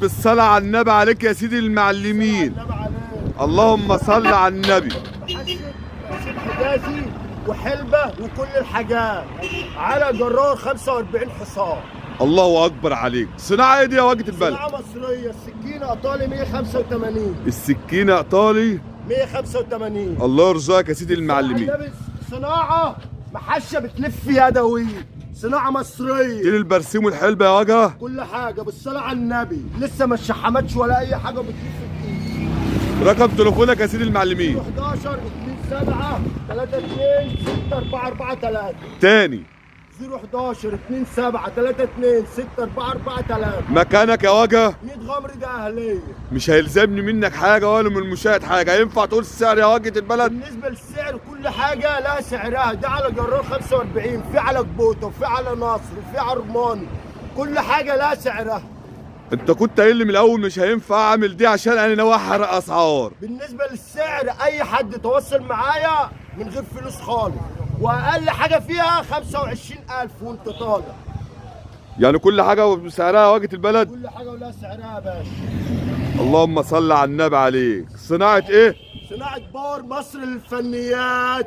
بالصلاة على النبي عليك يا سيدي المعلمين. اللهم صل على النبي. محشي حجازي وحلبة وكل الحاجات على جرار 45 حصان. الله اكبر عليك. صناعة ايه دي يا واجهة البلد؟ صناعة مصرية. السكينة ايطالي 185. السكينة ايطالي 185. الله يرزقك يا سيدي المعلمين. صناعة محشة بتلف يدوي. صناعة مصرية. تيل البرسيم والحلبة يا واجهة. كل حاجة بالصلاة على النبي، لسه ما اتشحمتش ولا أي حاجة بتلف بإيدي. رقم تليفونك يا سيدي المعلمين. 11 27 32 6443. تاني 011 27 32 6443. مكانك يا واجهة. 100 غمر ده أهلية. مش هيلزمني منك حاجة ولا من المشاهد حاجة. ينفع تقول السعر يا واجهة البلد؟ بالنسبة للسعر كل حاجة لها سعرها. ده على جرار 45، في على كبوته، وفي على نصر، وفي على رماني. كل حاجة لها سعرها. انت كنت قايل لي من الاول مش هينفع اعمل دي عشان انا ناوي احرق اسعار. بالنسبة للسعر أي حد يتواصل معايا من غير فلوس خالص، وأقل حاجة فيها 25,000 وأنت طالع. يعني كل حاجة بسعرها يا واجهة البلد؟ كل حاجة ولها سعرها يا باشا. اللهم صل على النبي عليك. صناعة ايه؟ صناعة باور مصر للفنيات.